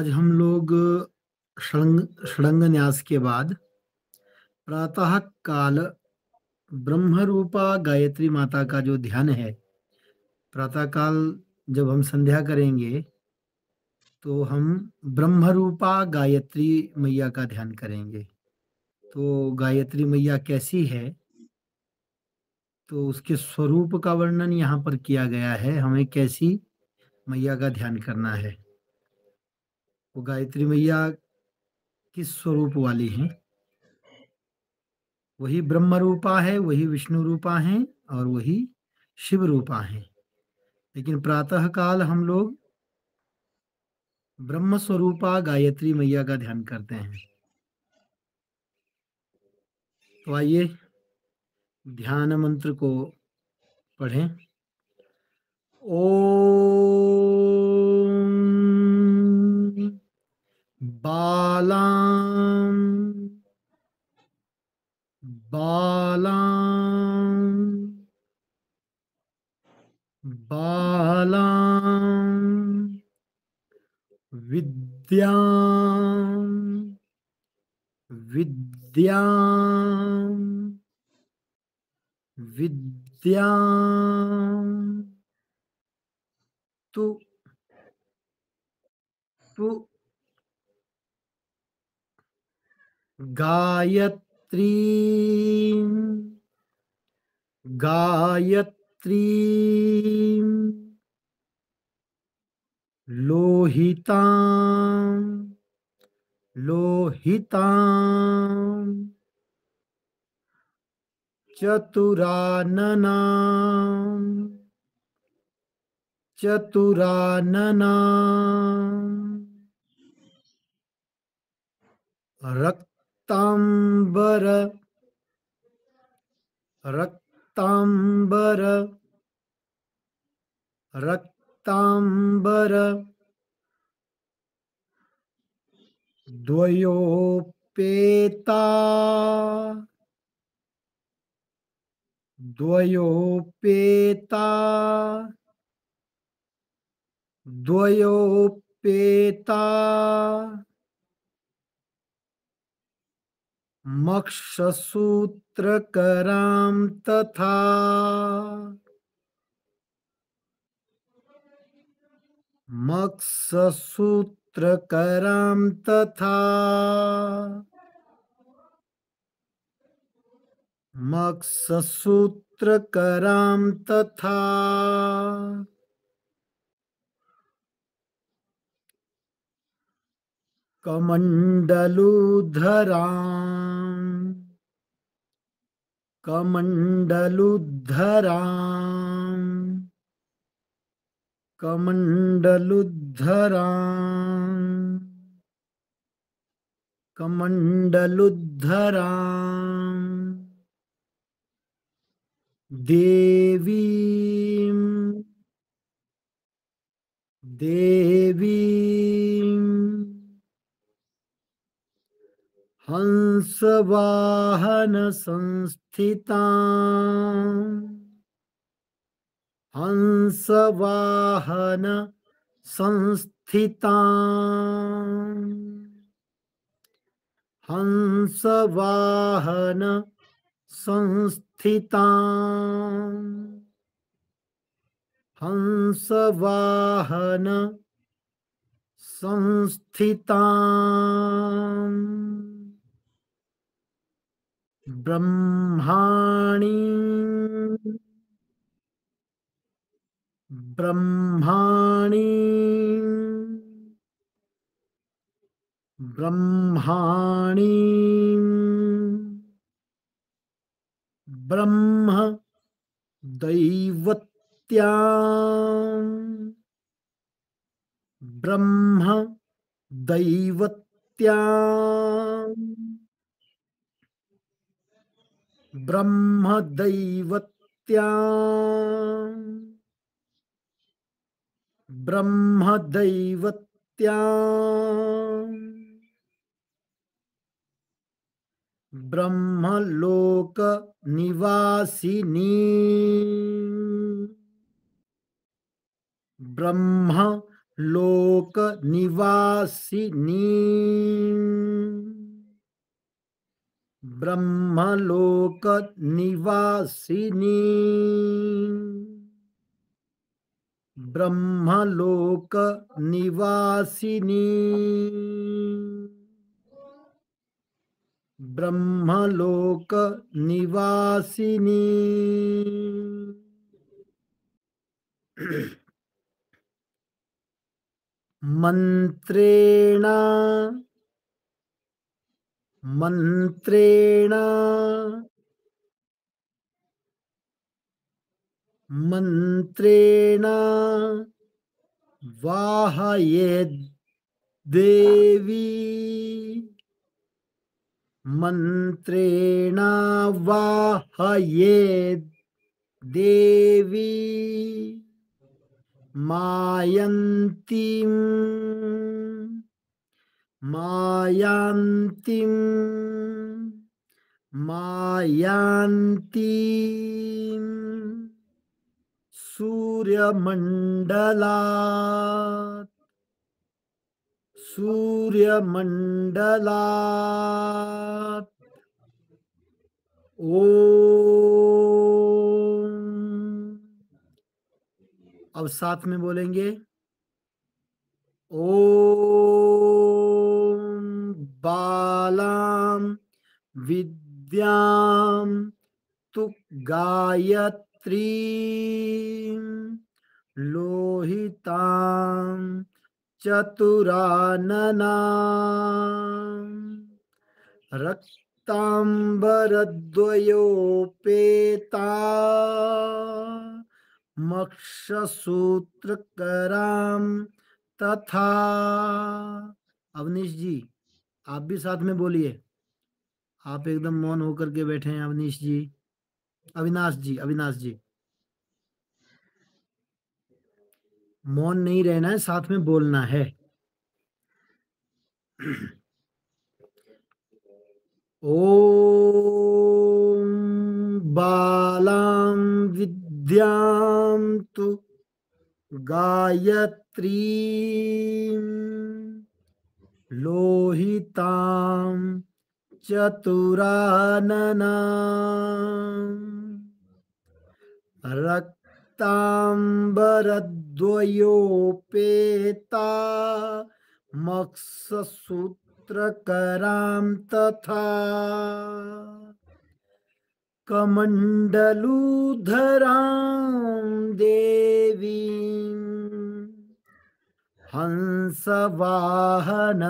आज हम लोग षडंग न्यास के बाद प्रातः काल ब्रह्मरूपा गायत्री माता का जो ध्यान है, प्रातः काल जब हम संध्या करेंगे तो हम ब्रह्मरूपा गायत्री मैया का ध्यान करेंगे। तो गायत्री मैया कैसी है, तो उसके स्वरूप का वर्णन यहाँ पर किया गया है। हमें कैसी मैया का ध्यान करना है। वो गायत्री मैया किस स्वरूप वाली हैं? वही ब्रह्म रूपा है, वही विष्णु रूपा है और वही शिव रूपा है। लेकिन प्रातः काल हम लोग ब्रह्म स्वरूपा गायत्री मैया का ध्यान करते हैं। तो आइए ध्यान मंत्र को पढ़ें। ओम बालां बालां बालां विद्यां विद्यां विद्यां तु तु गायत्रीं गायत्रीं लोहितां लोहितां चतुराननां चतुराननां रक्तांबर रक्तांबर रक्तांबर द्वयोपेता द्वयोपेता द्वयोपेता मक्षसूत्रकरां तथा मक्षसूत्रकरां तथा मक्षसूत्रकरां तथा कमण्डलुधरां कमण्डलुधरां कमण्डलुधरां कमण्डलुधरां देवीं देवीं हंसवाहन संस्थितां हंसवाहन संस्थितां हंसवाहन संस्थितां हंसवाहन संस्थितां ब्रह्माणि ब्रह्माणि ब्रह्माणि ब्रह्म दैवत्यां ब्रह्म दैवत्यां ब्रह्म दैवत्यां ब्रह्म दैवत्यां ब्रह्मलोक निवासिनी ब्रह्म लोक निवासिनी ब्रह्मलोक निवासिनी ब्रह्मलोक निवासिनी ब्रह्मलोक निवासिनी मंत्रेण मंत्रेण मंत्रेण वाहयेद् देवी मंत्रेण वाहयेद् देवी मायन्तीं मायान्तीं मायान्तीं सूर्यमण्डलात् सूर्यमण्डलात् ओम। अब साथ में बोलेंगे ओम बालां विद्यां तु गायत्रीं लोहितां चतुराननां रक्तांबरद्वयोपेता मक्षसूत्रकरां तथा। अवनीश जी आप भी साथ में बोलिए, आप एकदम मौन होकर के बैठे हैं। अवनीश जी, अविनाश जी, अविनाश जी मौन नहीं रहना है, साथ में बोलना है। ओम बालां विद्यां तु गायत्रीं लोहितां चतुराननां रक्तांबरद्वयोपेता मक्षसूत्रकरां तथा कमण्डलूधरां देवीं हंसवाहन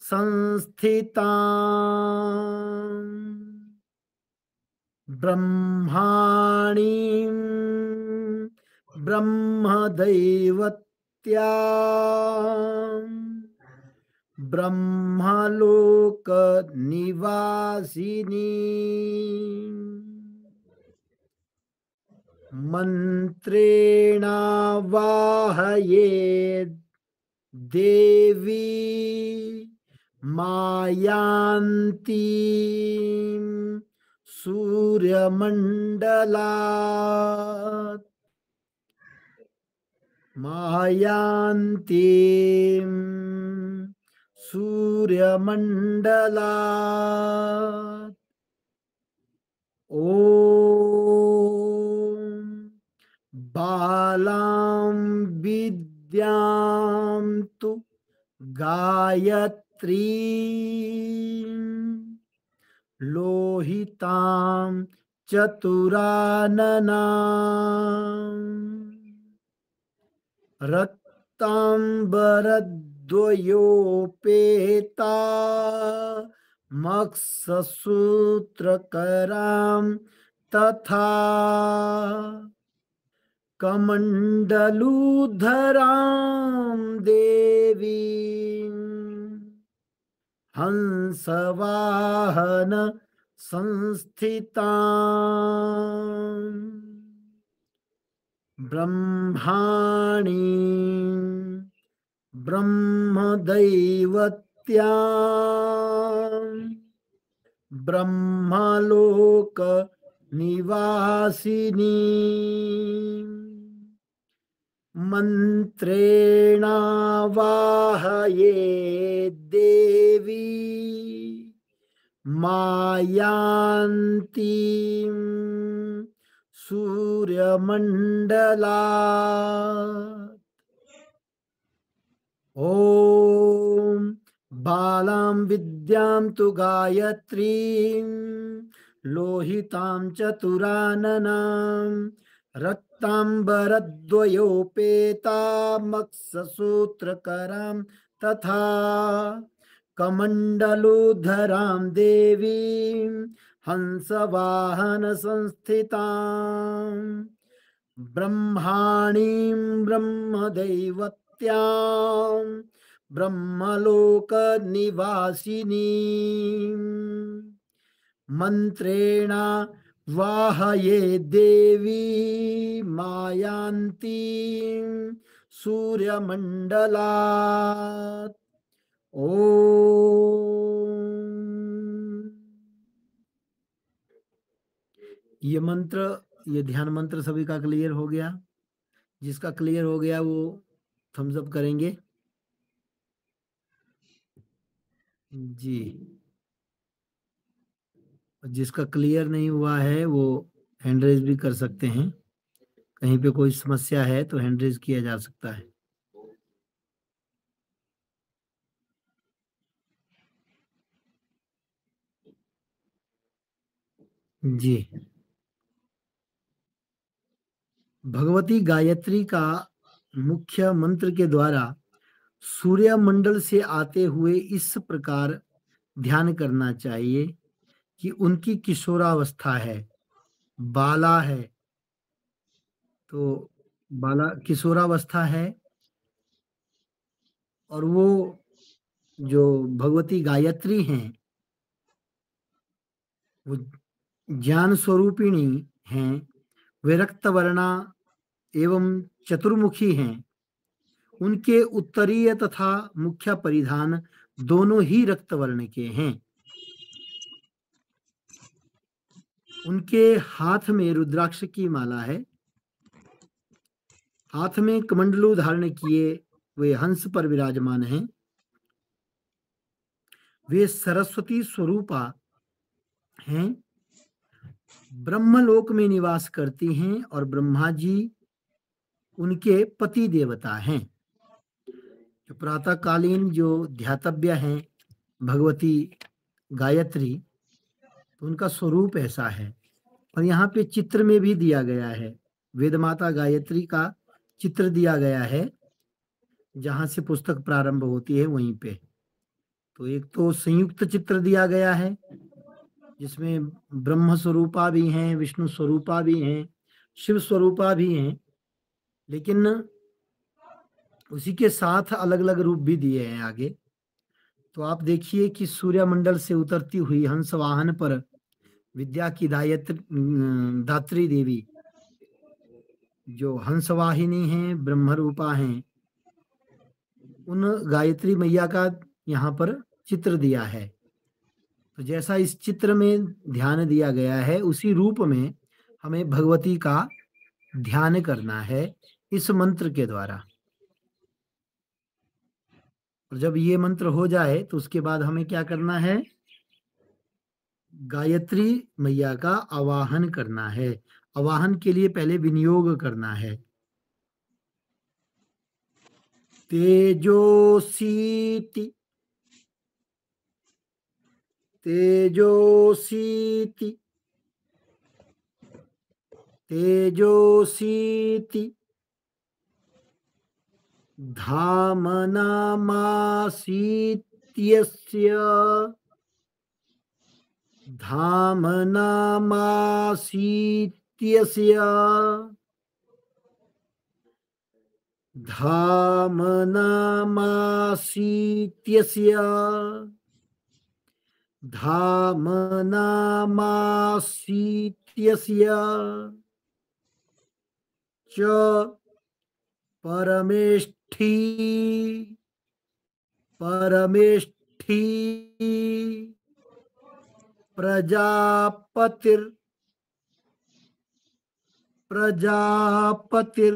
संस्थितां ब्रह्माणीं ब्रह्मदैवत्यां ब्रह्मलोक निवासिनी मंत्रेण वाहयेद् देवी मायान्तीं सूर्यमण्डलात् मायान्तीं सूर्यमण्डलात् ओम बालां विद्यां तु गायत्रीं लोहितां चतुराननां रक्तांबरद्वयोपेता मक्षसूत्रकरां तथा कमण्डलूधरां देवीं हंसवाहन संस्थितां ब्रह्माणीं ब्रह्मदैवत्यां ब्रह्मलोक निवासिनी मंत्रेण वाहये देवी मायान्तीं सूर्यमण्डलात्। ॐ बालां विद्यां तु गायत्रीं लोहितां चतुराननां रक्ताम्बरद्वयोपेतामक्षसूत्रकरां तथा कमण्डलुधरां देवीं हंसवाहनसंस्थितां ब्रह्माणीं ब्रह्मदैवत्यां ब्रह्मलोकनिवासिनीं मन्त्रेण वाहये देवी मायान्तीं सूर्यमण्डलात्। ओम। ये मंत्र, ये ध्यान मंत्र सभी का क्लियर हो गया? जिसका क्लियर हो गया वो थम्स अप करेंगे जी। जिसका क्लियर नहीं हुआ है वो हैंड रेज भी कर सकते हैं। कहीं पे कोई समस्या है तो हैंड रेज किया जा सकता है। जी। भगवती गायत्री का मुख्य मंत्र के द्वारा सूर्य मंडल से आते हुए इस प्रकार ध्यान करना चाहिए कि उनकी किशोरावस्था है, बाला है, तो बाला किशोरावस्था है, और वो जो भगवती गायत्री हैं वो ज्ञान स्वरूपिणी हैं, वे रक्तवर्णा एवं चतुर्मुखी हैं। उनके उत्तरीय तथा मुख्य परिधान दोनों ही रक्तवर्ण के हैं। उनके हाथ में रुद्राक्ष की माला है, हाथ में कमंडलू धारण किए वे हंस पर विराजमान हैं। वे सरस्वती स्वरूपा हैं, ब्रह्मलोक में निवास करती हैं और ब्रह्मा जी उनके पति देवता हैं। जो प्रातःकालीन जो ध्यातव्य हैं भगवती गायत्री, तो उनका स्वरूप ऐसा है। और यहाँ पे चित्र में भी दिया गया है, वेद माता गायत्री का चित्र दिया गया है, जहां से पुस्तक प्रारंभ होती है वहीं पे। तो एक तो संयुक्त चित्र दिया गया है जिसमें ब्रह्म स्वरूपा भी हैं, विष्णु स्वरूपा भी हैं, शिव स्वरूपा भी हैं, लेकिन उसी के साथ अलग अलग रूप भी दिए हैं आगे। तो आप देखिए कि सूर्यमंडल से उतरती हुई हंस वाहन पर विद्या की दात्री देवी जो हंसवाहिनी हैं, ब्रह्म रूपा हैं, उन गायत्री मैया का यहाँ पर चित्र दिया है। तो जैसा इस चित्र में ध्यान दिया गया है उसी रूप में हमें भगवती का ध्यान करना है इस मंत्र के द्वारा। और जब ये मंत्र हो जाए तो उसके बाद हमें क्या करना है? गायत्री मैया का आवाहन करना है। आवाहन के लिए पहले विनियोग करना है। तेजोसीति तेजोसीति तेजोसीति धामनामासीत्यस्य धामनामासीत्यस्य धामनामासीत्यस्य धामनामासीत्यस्य च परमेष्ठी परमेष्ठी प्रजापतिर प्रजापतिर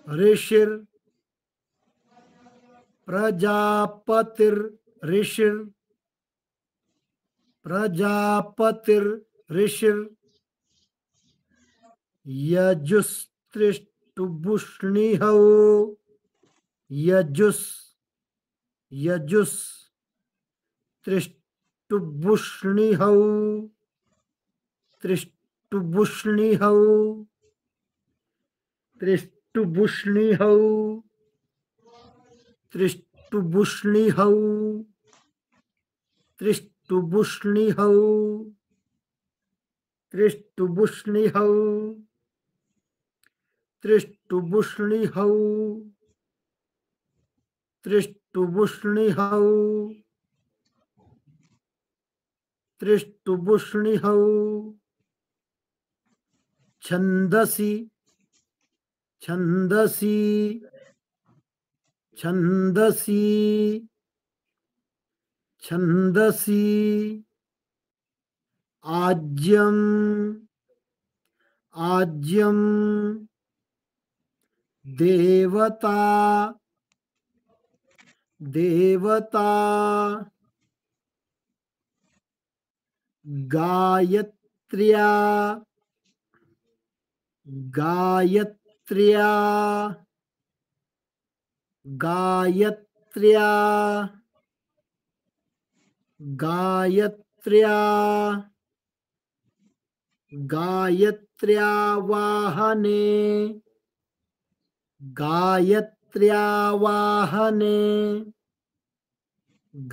ऋषिर प्रजापतिर ऋषिर प्रजापतिर ऋषिर यजुस्त्रिष्टुभुष्णिहौ यजुस यजुस त्रिष्टुभुष्णिहौ त्रिष्टुभुष्णिहौ त्रिष्टुभुष्णिहौ त्रिष्टुभुष्णिहौ त्रिष्टुभुष्णिहौ त्रिष्टुभुष्णिहौ त्रिष्टुभुष्णिहौ त्रिष्टुभुष्णिहौ त्रिष्टुभुष्णिहौ छन्दसि छन्दसि छन्दसि छन्दसि आज्यम आज्यम देवता देवता गायत्र्या गायत्र्या गायत्र्या गायत्र्या गायत्र्या वाहने गायत्र्या वाहने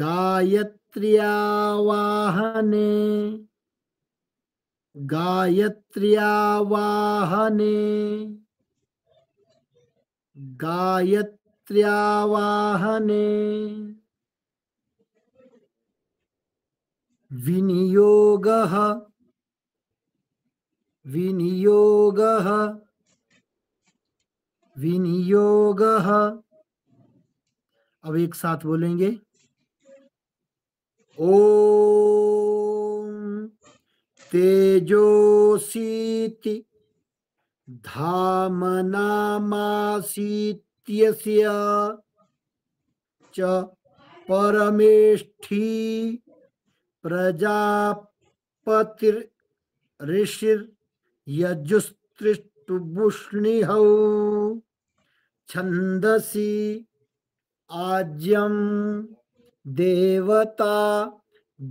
गायत्र्या वाहने गायत्र्या वाहने गायत्र्या वाहने विनियोगः विनियोगः विनियोगः। अब एक साथ बोलेंगे, ओम तेजोसीति धामनामासीत्यस्य च परमेष्ठी प्रजापतिर्ऋषिर्यजुस्त्रिष्टुभुष्णिहौ छन्दसि आज्यम देवता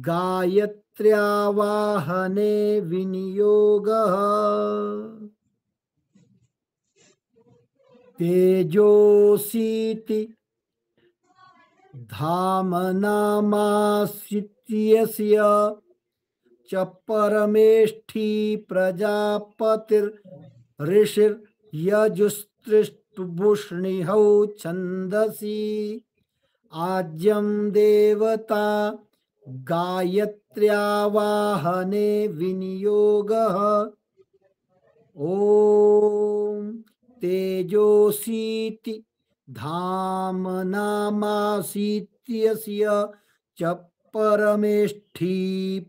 गायत्र्या वाहने विनियोगः तेजोसीति धामनामासीत्यस्य च परमेष्ठी प्रजापतिर्ऋषिर्यजुस्त्रिष्टुभुष्णिहौ छन्दसि आज्यम देवता गायत्र्या वाहने विनियोगः ओम तेजोसीति धामनामासीत्यस्य च परमेष्ठी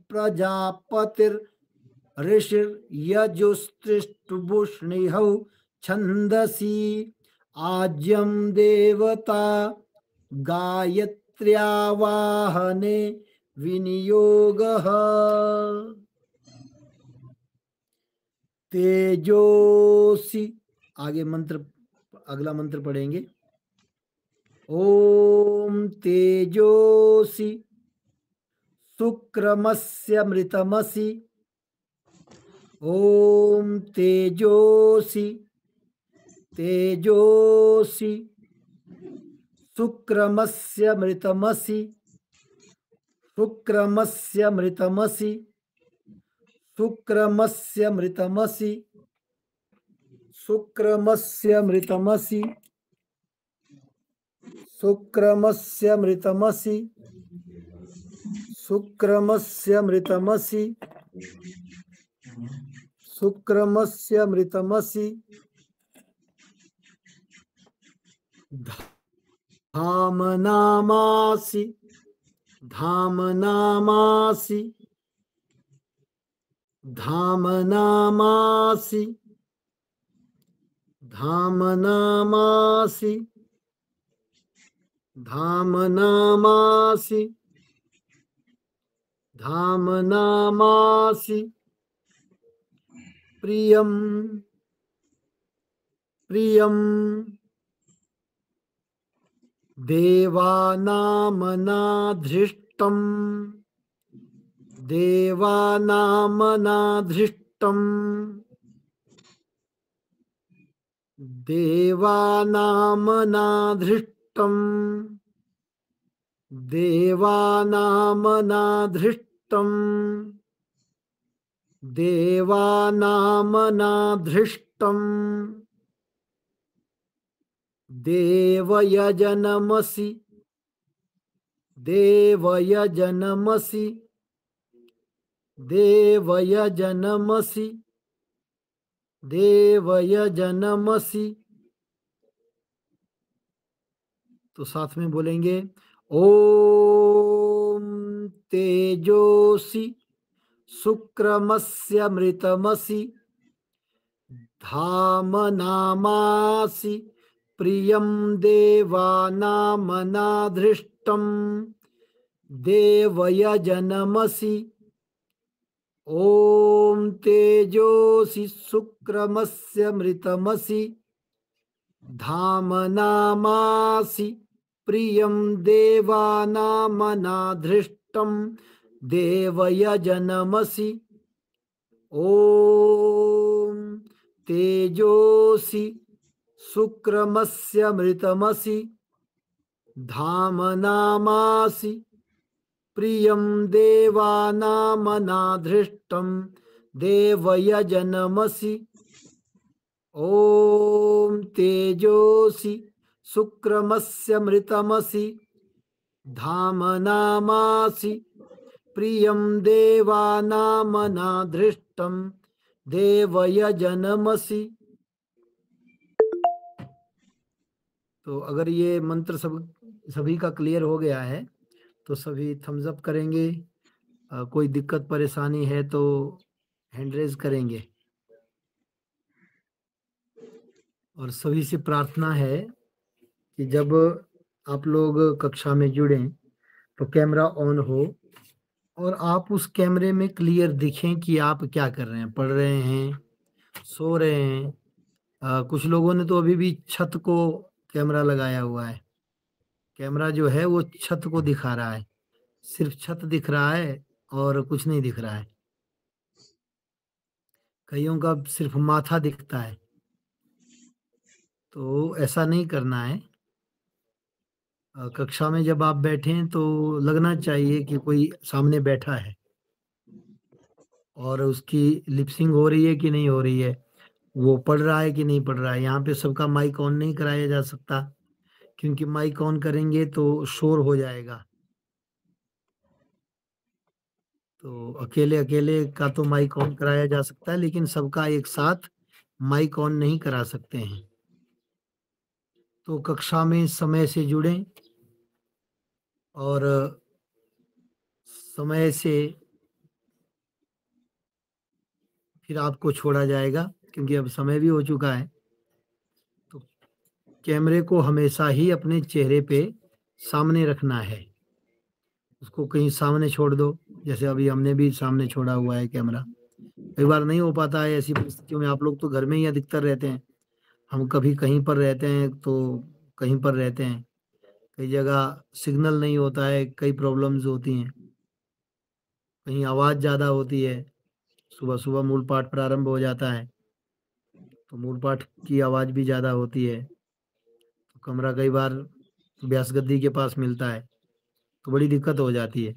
प्रजापतिर्ऋषिर्यजुस्त्रिष्टुभुष्णिहौ छन्दसि आज्यम देवता गायत्र्या वाहने विनियोगः तेजोसी। आगे मंत्र, अगला मंत्र पढ़ेंगे। ओम तेजोसी शुक्रमस्य मृतमसि ओम तेजोसी तेजोसी शुक्रमस्य मृतमसि शुक्रमस्य मृतमसि शुक्रमस्य मृतमसि शुक्रमस्य मृतमसि शुक्रमस्य मृतमसि शुक्रमस्य मृतमसि शुक्रमस्य मृतमसि धामनामासि धामनामासि धामनामासि धामनामासि धामनामासि धामनामासि प्रियं प्रियं देवानामनाधृष्टं देवानामनाधृष्टं देवानामनाधृष्टं देवानामनाधृष्टं देवानामनाधृष्टं देवयजनमसि देवयजनमसि देवयजनमसि देवयजनमसि। तो साथ में बोलेंगे ओम तेजोसि शुक्रमस्य मृतमसि धामनामासि प्रियं देवानामनाधृष्टं देवयजनमसि। ओम तेजोसि शुक्रमस्य मृतमसि धामनामासि प्रियं देवानामनाधृष्टं देवयजनमसि। ओम तेजोसि शुक्रमस्य मृतमसि धामनामासि प्रियं देवानामनाधृष्टं देवयजनमसि। ओम तेजोसि शुक्रमस्य मृतमसि धामनामासि प्रियं देवानामनाधृष्टं देवयजनमसि। तो अगर ये मंत्र सभी का क्लियर हो गया है तो सभी थम्स अप करेंगे। कोई दिक्कत परेशानी है तो हैंड रेज करेंगे। और सभी से प्रार्थना है कि जब आप लोग कक्षा में जुड़ें तो कैमरा ऑन हो और आप उस कैमरे में क्लियर दिखें कि आप क्या कर रहे हैं, पढ़ रहे हैं, सो रहे हैं। कुछ लोगों ने तो अभी भी छत को कैमरा लगाया हुआ है। कैमरा जो है वो छत को दिखा रहा है, सिर्फ छत दिख रहा है और कुछ नहीं दिख रहा है। कईयों का सिर्फ माथा दिखता है। तो ऐसा नहीं करना है। कक्षा में जब आप बैठें तो लगना चाहिए कि कोई सामने बैठा है और उसकी लिपसिंग हो रही है कि नहीं हो रही है, वो पढ़ रहा है कि नहीं पढ़ रहा है। यहाँ पे सबका माइक ऑन नहीं कराया जा सकता क्योंकि माइक ऑन करेंगे तो शोर हो जाएगा। तो अकेले अकेले का तो माइक ऑन कराया जा सकता है, लेकिन सबका एक साथ माइक ऑन नहीं करा सकते हैं। तो कक्षा में समय से जुड़ें और समय से फिर आपको छोड़ा जाएगा क्योंकि अब समय भी हो चुका है। तो कैमरे को हमेशा ही अपने चेहरे पे सामने रखना है, उसको कहीं सामने छोड़ दो। जैसे अभी हमने भी सामने छोड़ा हुआ है कैमरा। कई बार नहीं हो पाता है ऐसी परिस्थितियों में। आप लोग तो घर में ही अधिकतर रहते हैं, हम कभी कहीं पर रहते हैं तो कहीं पर रहते हैं। कई जगह सिग्नल नहीं होता है, कई प्रॉब्लम्स होती हैं, कहीं आवाज़ ज़्यादा होती है। सुबह सुबह मूल पाठ प्रारंभ हो जाता है तो मूल पाठ की आवाज़ भी ज़्यादा होती है। तो कमरा कई बार व्यास गद्दी के पास मिलता है तो बड़ी दिक्कत हो जाती है।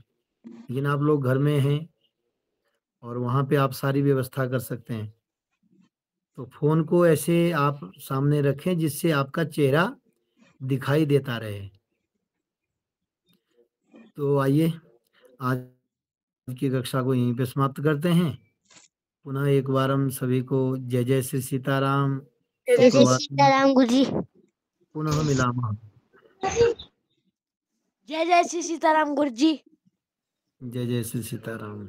लेकिन आप लोग घर में हैं और वहाँ पे आप सारी व्यवस्था कर सकते हैं। तो फ़ोन को ऐसे आप सामने रखें जिससे आपका चेहरा दिखाई देता रहे। तो आइए आज की कक्षा को यहीं पे समाप्त करते हैं। पुनः एक बार हम सभी को जय जय श्री सीताराम। जय जय सीताराम गुरुजी। पुनः मिलामः। जय जय श्री सीताराम गुरुजी। जय जय श्री सीताराम।